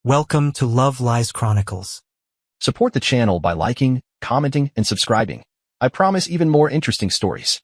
Welcome to Love Lies Chronicles. Support the channel by liking, commenting, and subscribing. I promise even more interesting stories.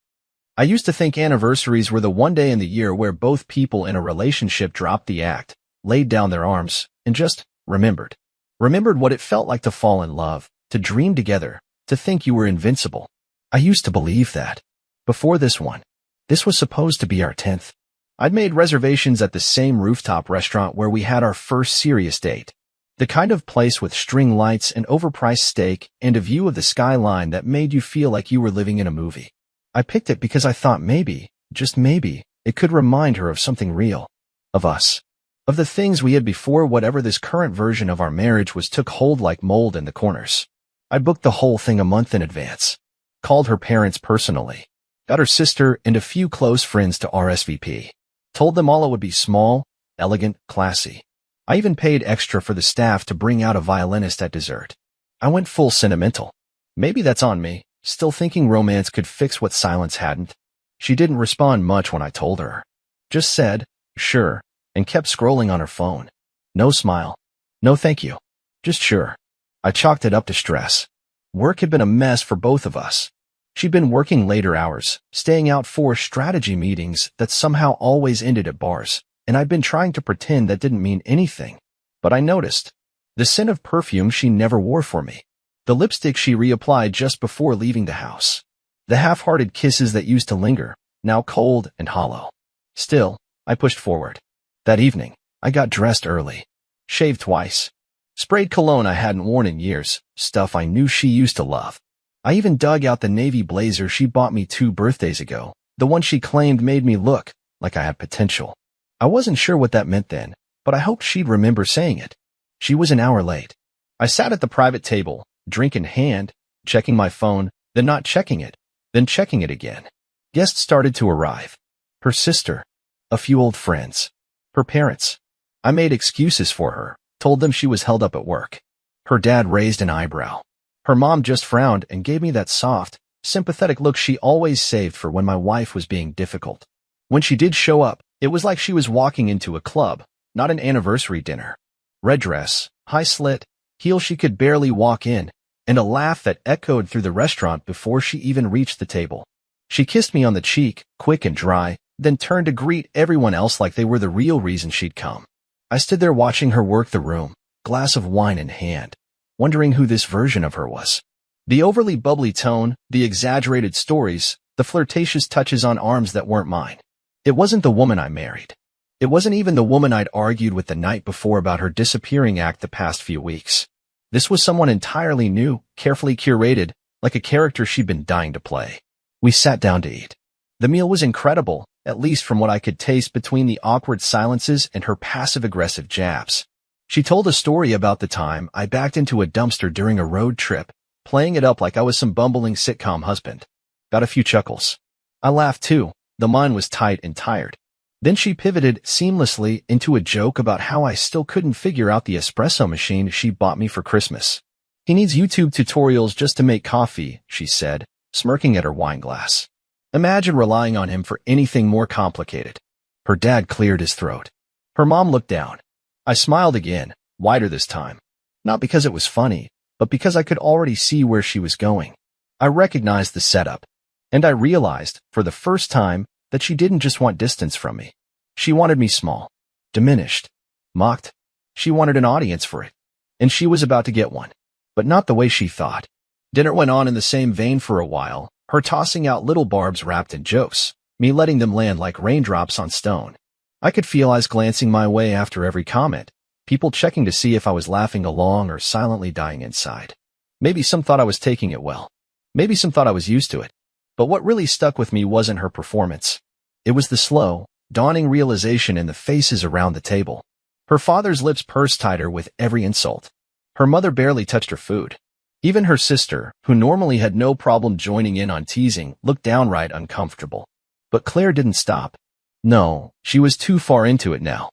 I used to think anniversaries were the one day in the year where both people in a relationship dropped the act, laid down their arms, and just remembered. Remembered what it felt like to fall in love, to dream together, to think you were invincible. I used to believe that. Before this one. This was supposed to be our 10th. I'd made reservations at the same rooftop restaurant where we had our first serious date. The kind of place with string lights and overpriced steak and a view of the skyline that made you feel like you were living in a movie. I picked it because I thought maybe, just maybe, it could remind her of something real. Of us. Of the things we had before whatever this current version of our marriage was took hold like mold in the corners. I booked the whole thing a month in advance. Called her parents personally. Got her sister and a few close friends to RSVP. Told them all it would be small, elegant, classy. I even paid extra for the staff to bring out a violinist at dessert. I went full sentimental. Maybe that's on me, still thinking romance could fix what silence hadn't. She didn't respond much when I told her. Just said, sure, and kept scrolling on her phone. No smile. No thank you. Just sure. I chalked it up to stress. Work had been a mess for both of us. She'd been working later hours, staying out for strategy meetings that somehow always ended at bars, and I'd been trying to pretend that didn't mean anything. But I noticed. The scent of perfume she never wore for me. The lipstick she reapplied just before leaving the house. The half-hearted kisses that used to linger, now cold and hollow. Still, I pushed forward. That evening, I got dressed early. Shaved twice. Sprayed cologne I hadn't worn in years, stuff I knew she used to love. I even dug out the navy blazer she bought me 2 birthdays ago, the one she claimed made me look like I had potential. I wasn't sure what that meant then, but I hoped she'd remember saying it. She was an hour late. I sat at the private table, drink in hand, checking my phone, then not checking it, then checking it again. Guests started to arrive. Her sister, a few old friends, her parents. I made excuses for her, told them she was held up at work. Her dad raised an eyebrow. Her mom just frowned and gave me that soft, sympathetic look she always saved for when my wife was being difficult. When she did show up, it was like she was walking into a club, not an anniversary dinner. Red dress, high slit, heels she could barely walk in, and a laugh that echoed through the restaurant before she even reached the table. She kissed me on the cheek, quick and dry, then turned to greet everyone else like they were the real reason she'd come. I stood there watching her work the room, glass of wine in hand, wondering who this version of her was. The overly bubbly tone, the exaggerated stories, the flirtatious touches on arms that weren't mine. It wasn't the woman I married. It wasn't even the woman I'd argued with the night before about her disappearing act the past few weeks. This was someone entirely new, carefully curated, like a character she'd been dying to play. We sat down to eat. The meal was incredible, at least from what I could taste between the awkward silences and her passive-aggressive jabs. She told a story about the time I backed into a dumpster during a road trip, playing it up like I was some bumbling sitcom husband. Got a few chuckles. I laughed too, though mine was tight and tired. Then she pivoted seamlessly into a joke about how I still couldn't figure out the espresso machine she bought me for Christmas. He needs YouTube tutorials just to make coffee, she said, smirking at her wine glass. Imagine relying on him for anything more complicated. Her dad cleared his throat. Her mom looked down. I smiled again, wider this time. Not because it was funny, but because I could already see where she was going. I recognized the setup. And I realized, for the first time, that she didn't just want distance from me. She wanted me small, diminished, mocked. She wanted an audience for it. And she was about to get one. But not the way she thought. Dinner went on in the same vein for a while, her tossing out little barbs wrapped in jokes, me letting them land like raindrops on stone. I could feel eyes glancing my way after every comment, people checking to see if I was laughing along or silently dying inside. Maybe some thought I was taking it well. Maybe some thought I was used to it. But what really stuck with me wasn't her performance. It was the slow, dawning realization in the faces around the table. Her father's lips pursed tighter with every insult. Her mother barely touched her food. Even her sister, who normally had no problem joining in on teasing, looked downright uncomfortable. But Claire didn't stop. No, she was too far into it now.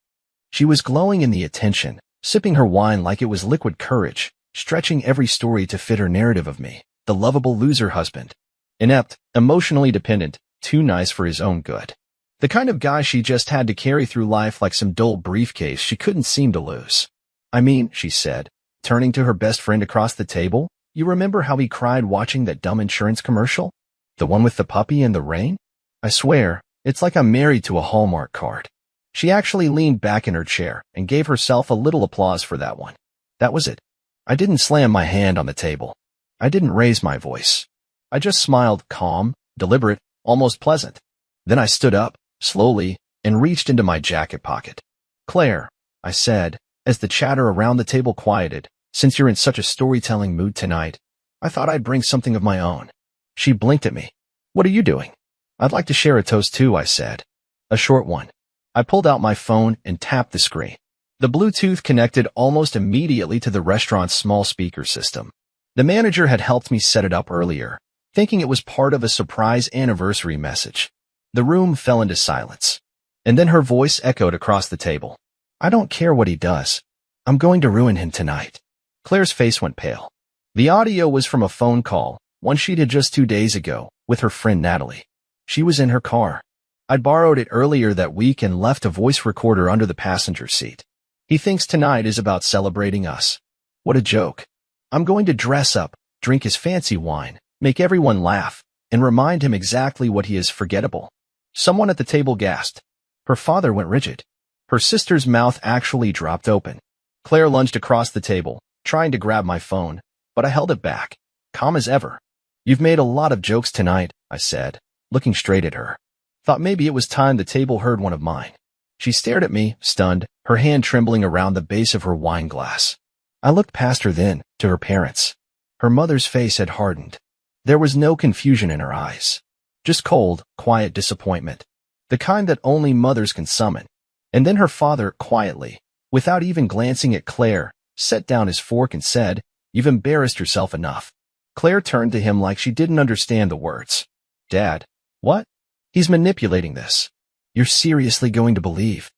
She was glowing in the attention, sipping her wine like it was liquid courage, stretching every story to fit her narrative of me, the lovable loser husband. Inept, emotionally dependent, too nice for his own good. The kind of guy she just had to carry through life like some dull briefcase she couldn't seem to lose. I mean, she said, turning to her best friend across the table, you remember how he cried watching that dumb insurance commercial? The one with the puppy in the rain? I swear, it's like I'm married to a Hallmark card. She actually leaned back in her chair and gave herself a little applause for that one. That was it. I didn't slam my hand on the table. I didn't raise my voice. I just smiled, calm, deliberate, almost pleasant. Then I stood up, slowly, and reached into my jacket pocket. Claire, I said, as the chatter around the table quieted, since you're in such a storytelling mood tonight, I thought I'd bring something of my own. She blinked at me. What are you doing? I'd like to share a toast too, I said. A short one. I pulled out my phone and tapped the screen. The Bluetooth connected almost immediately to the restaurant's small speaker system. The manager had helped me set it up earlier, thinking it was part of a surprise anniversary message. The room fell into silence. And then her voice echoed across the table. I don't care what he does. I'm going to ruin him tonight. Claire's face went pale. The audio was from a phone call, one she did just 2 days ago, with her friend Natalie. She was in her car. I'd borrowed it earlier that week and left a voice recorder under the passenger seat. He thinks tonight is about celebrating us. What a joke. I'm going to dress up, drink his fancy wine, make everyone laugh, and remind him exactly what he is forgettable. Someone at the table gasped. Her father went rigid. Her sister's mouth actually dropped open. Claire lunged across the table, trying to grab my phone, but I held it back, calm as ever. You've made a lot of jokes tonight, I said, looking straight at her. Thought maybe it was time the table heard one of mine. She stared at me, stunned, her hand trembling around the base of her wine glass. I looked past her then, to her parents. Her mother's face had hardened. There was no confusion in her eyes. Just cold, quiet disappointment. The kind that only mothers can summon. And then her father, quietly, without even glancing at Claire, set down his fork and said, You've embarrassed yourself enough. Claire turned to him like she didn't understand the words. Dad, what? He's manipulating this. You're seriously going to believe?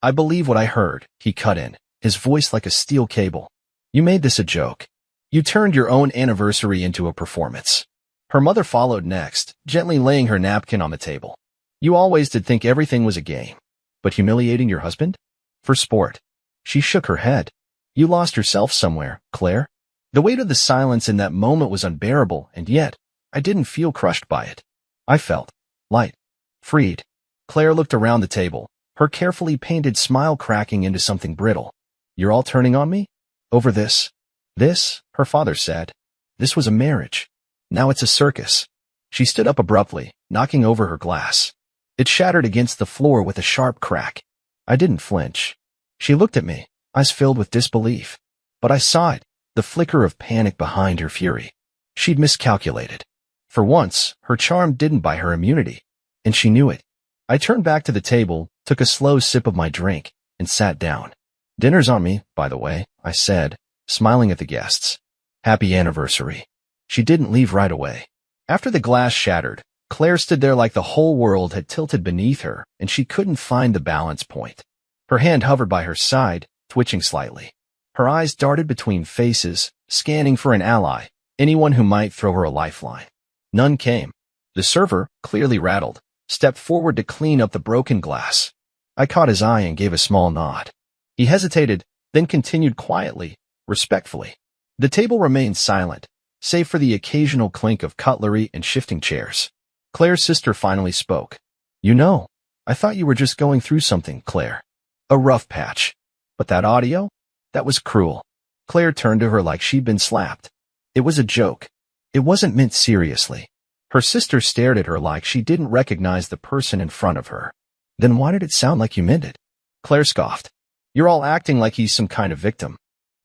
I believe what I heard, he cut in, his voice like a steel cable. You made this a joke. You turned your own anniversary into a performance. Her mother followed next, gently laying her napkin on the table. You always did think everything was a game. But humiliating your husband? For sport. She shook her head. You lost yourself somewhere, Claire. The weight of the silence in that moment was unbearable, and yet, I didn't feel crushed by it. I felt light, freed. Claire looked around the table, her carefully painted smile cracking into something brittle. You're all turning on me? Over this? This, her father said. This was a marriage. Now it's a circus. She stood up abruptly, knocking over her glass. It shattered against the floor with a sharp crack. I didn't flinch. She looked at me, eyes filled with disbelief. But I saw it, the flicker of panic behind her fury. She'd miscalculated. For once, her charm didn't buy her immunity, and she knew it. I turned back to the table, took a slow sip of my drink, and sat down. Dinner's on me, by the way, I said, smiling at the guests. Happy anniversary. She didn't leave right away. After the glass shattered, Claire stood there like the whole world had tilted beneath her, and she couldn't find the balance point. Her hand hovered by her side, twitching slightly. Her eyes darted between faces, scanning for an ally, anyone who might throw her a lifeline. None came. The server, clearly rattled, stepped forward to clean up the broken glass. I caught his eye and gave a small nod. He hesitated, then continued quietly, respectfully. The table remained silent, save for the occasional clink of cutlery and shifting chairs. Claire's sister finally spoke. You know, I thought you were just going through something, Claire. A rough patch. But that audio? That was cruel. Claire turned to her like she'd been slapped. It was a joke. It wasn't meant seriously. Her sister stared at her like she didn't recognize the person in front of her. Then why did it sound like you meant it? Claire scoffed. You're all acting like he's some kind of victim.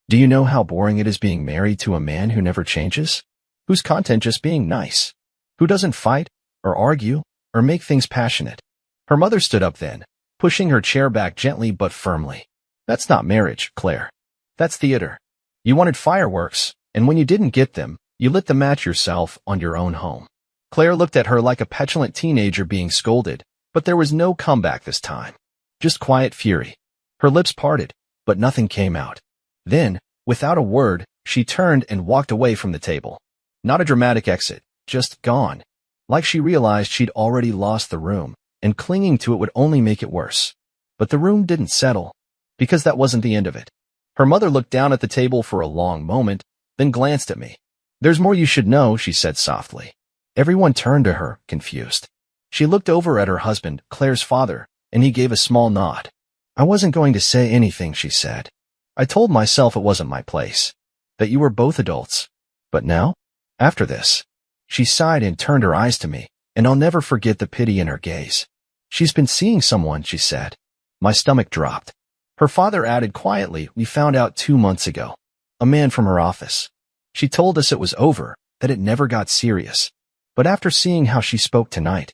Do you know how boring it is being married to a man who never changes? Who's content just being nice? Who doesn't fight, or argue, or make things passionate? Her mother stood up then, pushing her chair back gently but firmly. That's not marriage, Claire. That's theater. You wanted fireworks, and when you didn't get them, you lit the match yourself on your own home. Claire looked at her like a petulant teenager being scolded, but there was no comeback this time. Just quiet fury. Her lips parted, but nothing came out. Then, without a word, she turned and walked away from the table. Not a dramatic exit, just gone. Like she realized she'd already lost the room, and clinging to it would only make it worse. But the room didn't settle, because that wasn't the end of it. Her mother looked down at the table for a long moment, then glanced at me. "There's more you should know," she said softly. Everyone turned to her, confused. She looked over at her husband, Claire's father, and he gave a small nod. "I wasn't going to say anything," she said. "I told myself it wasn't my place, that you were both adults. But now, after this," she sighed and turned her eyes to me, and I'll never forget the pity in her gaze. "She's been seeing someone," she said. My stomach dropped. Her father added quietly, "We found out 2 months ago. A man from her office. She told us it was over, that it never got serious. But after seeing how she spoke tonight,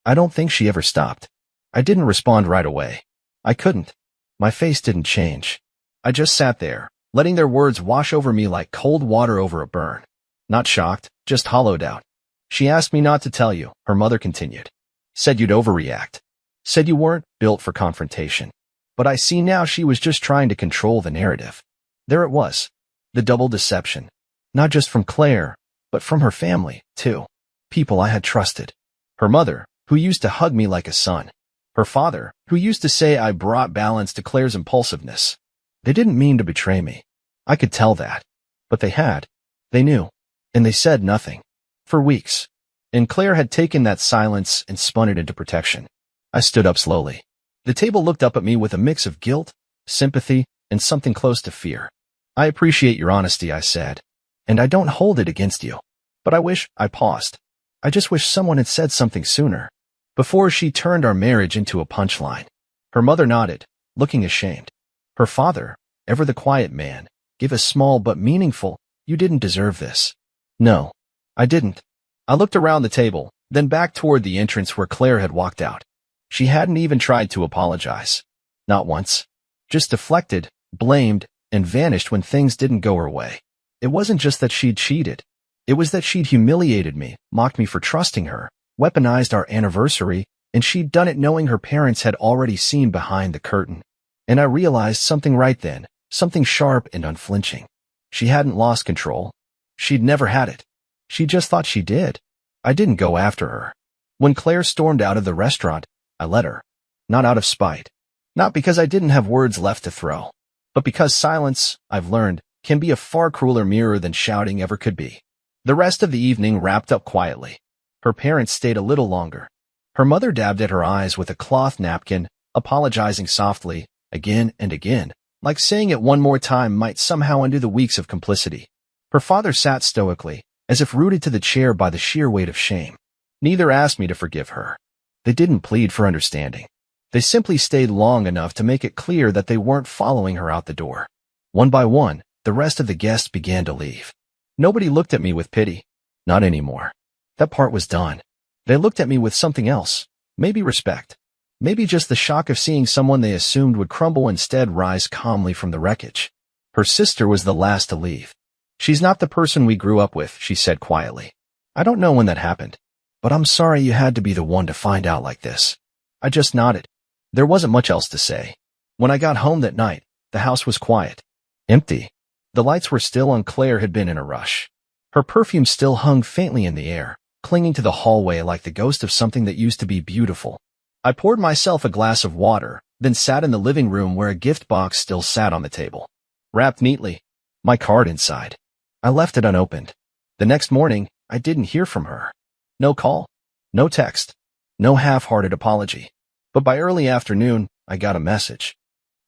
I don't think she ever stopped." I didn't respond right away. I couldn't. My face didn't change. I just sat there, letting their words wash over me like cold water over a burn. Not shocked, just hollowed out. "She asked me not to tell you," her mother continued. "Said you'd overreact. Said you weren't built for confrontation. But I see now she was just trying to control the narrative." There it was. The double deception. Not just from Claire, but from her family, too. People I had trusted. Her mother, who used to hug me like a son. Her father, who used to say I brought balance to Claire's impulsiveness. They didn't mean to betray me. I could tell that. But they had. They knew. And they said nothing. For weeks. And Claire had taken that silence and spun it into protection. I stood up slowly. The table looked up at me with a mix of guilt, sympathy, and something close to fear. "I appreciate your honesty," I said. "And I don't hold it against you. But I paused. I just wish someone had said something sooner. Before she turned our marriage into a punchline." Her mother nodded, looking ashamed. Her father, ever the quiet man, gave a small but meaningful, "You didn't deserve this." No, I didn't. I looked around the table, then back toward the entrance where Claire had walked out. She hadn't even tried to apologize. Not once. Just deflected, blamed, and vanished when things didn't go her way. It wasn't just that she'd cheated. It was that she'd humiliated me, mocked me for trusting her, weaponized our anniversary, and she'd done it knowing her parents had already seen behind the curtain. And I realized something right then, something sharp and unflinching. She hadn't lost control. She'd never had it. She just thought she did. I didn't go after her. When Claire stormed out of the restaurant, I let her. Not out of spite. Not because I didn't have words left to throw. But because silence, I've learned, can be a far crueler mirror than shouting ever could be. The rest of the evening wrapped up quietly. Her parents stayed a little longer. Her mother dabbed at her eyes with a cloth napkin, apologizing softly, again and again, like saying it one more time might somehow undo the weeks of complicity. Her father sat stoically, as if rooted to the chair by the sheer weight of shame. Neither asked me to forgive her. They didn't plead for understanding. They simply stayed long enough to make it clear that they weren't following her out the door. One by one, the rest of the guests began to leave. Nobody looked at me with pity. Not anymore. That part was done. They looked at me with something else. Maybe respect. Maybe just the shock of seeing someone they assumed would crumble instead rise calmly from the wreckage. Her sister was the last to leave. "She's not the person we grew up with," she said quietly. "I don't know when that happened. But I'm sorry you had to be the one to find out like this." I just nodded. There wasn't much else to say. When I got home that night, the house was quiet. Empty. The lights were still and Claire had been in a rush. Her perfume still hung faintly in the air, clinging to the hallway like the ghost of something that used to be beautiful. I poured myself a glass of water, then sat in the living room where a gift box still sat on the table. Wrapped neatly. My card inside. I left it unopened. The next morning, I didn't hear from her. No call. No text. No half-hearted apology. But by early afternoon, I got a message.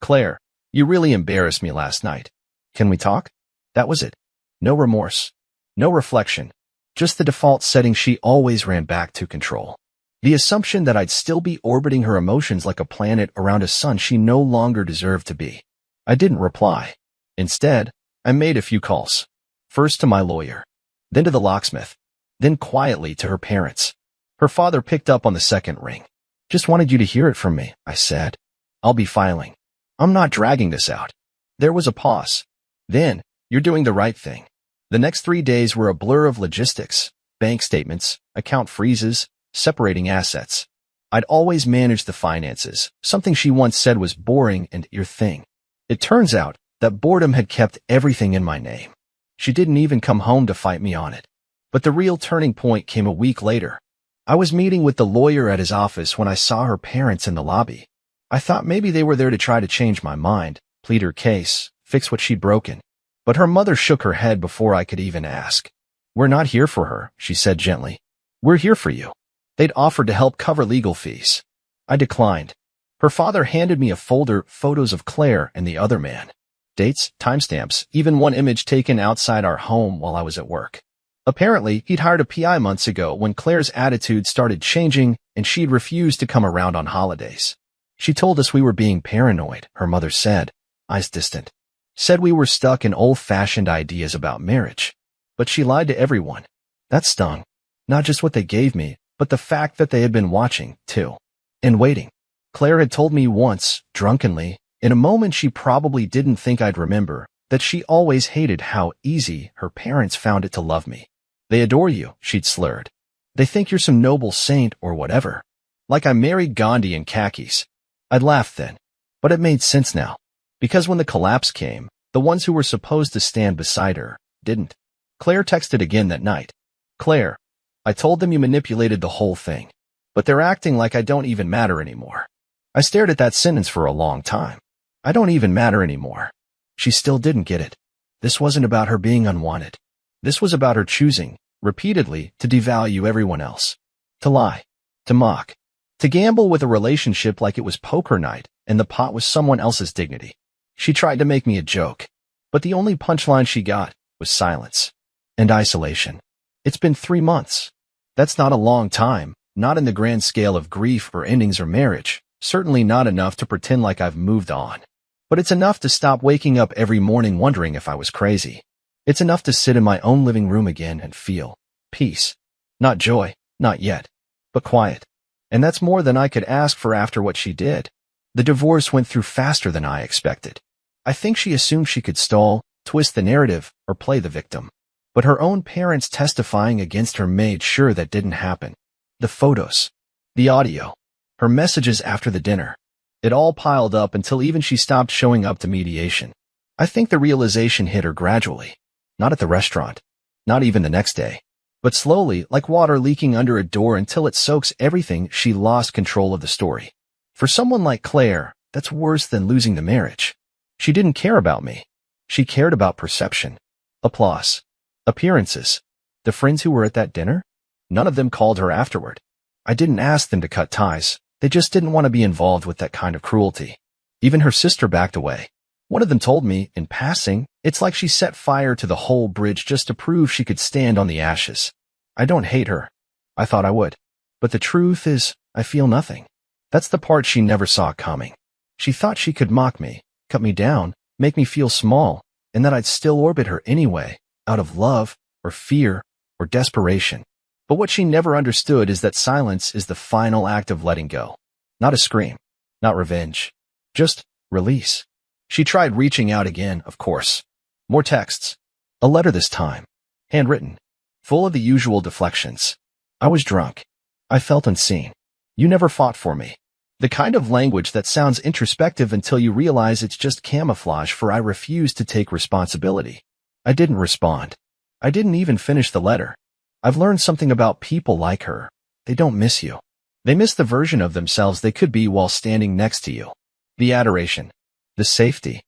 "Claire, you really embarrassed me last night. Can we talk?" That was it. No remorse. No reflection. Just the default setting she always ran back to: control. The assumption that I'd still be orbiting her emotions like a planet around a sun she no longer deserved to be. I didn't reply. Instead, I made a few calls. First to my lawyer. Then to the locksmith. Then quietly to her parents. Her father picked up on the second ring. "Just wanted you to hear it from me," I said. "I'll be filing. I'm not dragging this out." There was a pause. Then, "You're doing the right thing." The next 3 days were a blur of logistics, bank statements, account freezes, separating assets. I'd always managed the finances, something she once said was boring and your thing. It turns out that boredom had kept everything in my name. She didn't even come home to fight me on it. But the real turning point came a week later. I was meeting with the lawyer at his office when I saw her parents in the lobby. I thought maybe they were there to try to change my mind, plead her case, fix what she'd broken. But her mother shook her head before I could even ask. "We're not here for her," she said gently. "We're here for you." They'd offered to help cover legal fees. I declined. Her father handed me a folder, photos of Claire and the other man. Dates, timestamps, even one image taken outside our home while I was at work. Apparently, he'd hired a PI months ago when Claire's attitude started changing and she'd refused to come around on holidays. She told us we were being paranoid, her mother said, eyes distant. Said we were stuck in old-fashioned ideas about marriage. But she lied to everyone. That stung. Not just what they gave me, but the fact that they had been watching, too. And waiting. Claire had told me once, drunkenly, in a moment she probably didn't think I'd remember, that she always hated how easy her parents found it to love me. "They adore you," she'd slurred. "They think you're some noble saint or whatever. Like I married Gandhi in khakis." I'd laughed then. But it made sense now. Because when the collapse came, the ones who were supposed to stand beside her didn't. Claire texted again that night. "Claire, I told them you manipulated the whole thing. But they're acting like I don't even matter anymore." I stared at that sentence for a long time. I don't even matter anymore. She still didn't get it. This wasn't about her being unwanted. This was about her choosing, repeatedly, to devalue everyone else. To lie. To mock. To gamble with a relationship like it was poker night and the pot was someone else's dignity. She tried to make me a joke. But the only punchline she got was silence. And isolation. It's been 3 months. That's not a long time, not in the grand scale of grief or endings or marriage, certainly not enough to pretend like I've moved on. But it's enough to stop waking up every morning wondering if I was crazy. It's enough to sit in my own living room again and feel peace. Not joy, not yet, but quiet. And that's more than I could ask for after what she did. The divorce went through faster than I expected. I think she assumed she could stall, twist the narrative, or play the victim. But her own parents testifying against her made sure that didn't happen. The photos. The audio. Her messages after the dinner. It all piled up until even she stopped showing up to mediation. I think the realization hit her gradually. Not at the restaurant. Not even the next day. But slowly, like water leaking under a door until it soaks everything, she lost control of the story. For someone like Claire, that's worse than losing the marriage. She didn't care about me. She cared about perception. Applause. Appearances. The friends who were at that dinner? None of them called her afterward. I didn't ask them to cut ties. They just didn't want to be involved with that kind of cruelty. Even her sister backed away. One of them told me, in passing, it's like she set fire to the whole bridge just to prove she could stand on the ashes. I don't hate her. I thought I would. But the truth is, I feel nothing. That's the part she never saw coming. She thought she could mock me, cut me down, make me feel small, and that I'd still orbit her anyway, out of love, or fear, or desperation. But what she never understood is that silence is the final act of letting go. Not a scream. Not revenge. Just release. She tried reaching out again, of course. More texts. A letter this time. Handwritten. Full of the usual deflections. I was drunk. I felt unseen. You never fought for me. The kind of language that sounds introspective until you realize it's just camouflage, for I refused to take responsibility. I didn't respond. I didn't even finish the letter. I've learned something about people like her. They don't miss you. They miss the version of themselves they could be while standing next to you. The adoration. The safety.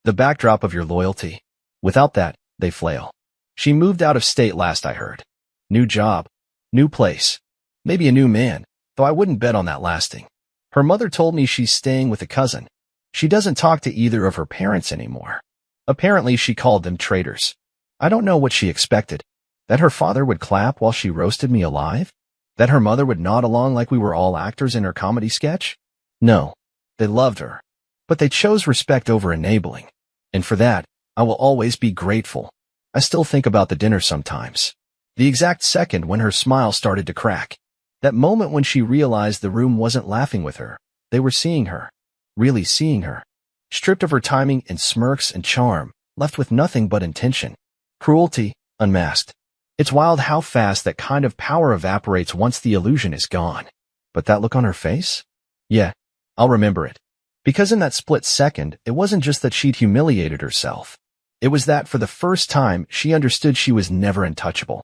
The backdrop of your loyalty. Without that, they flail. She moved out of state last I heard. New job. New place. Maybe a new man, though I wouldn't bet on that lasting. Her mother told me she's staying with a cousin. She doesn't talk to either of her parents anymore. Apparently she called them traitors. I don't know what she expected. That her father would clap while she roasted me alive? That her mother would nod along like we were all actors in her comedy sketch? No. They loved her. But they chose respect over enabling. And for that, I will always be grateful. I still think about the dinner sometimes. The exact second when her smile started to crack. That moment when she realized the room wasn't laughing with her. They were seeing her. Really seeing her. Stripped of her timing and smirks and charm, left with nothing but intention. Cruelty, unmasked. It's wild how fast that kind of power evaporates once the illusion is gone. But that look on her face? Yeah, I'll remember it. Because in that split second, it wasn't just that she'd humiliated herself. It was that for the first time, she understood she was never untouchable.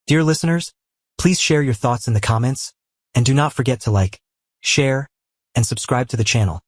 Dear listeners, please share your thoughts in the comments, and do not forget to like, share, and subscribe to the channel.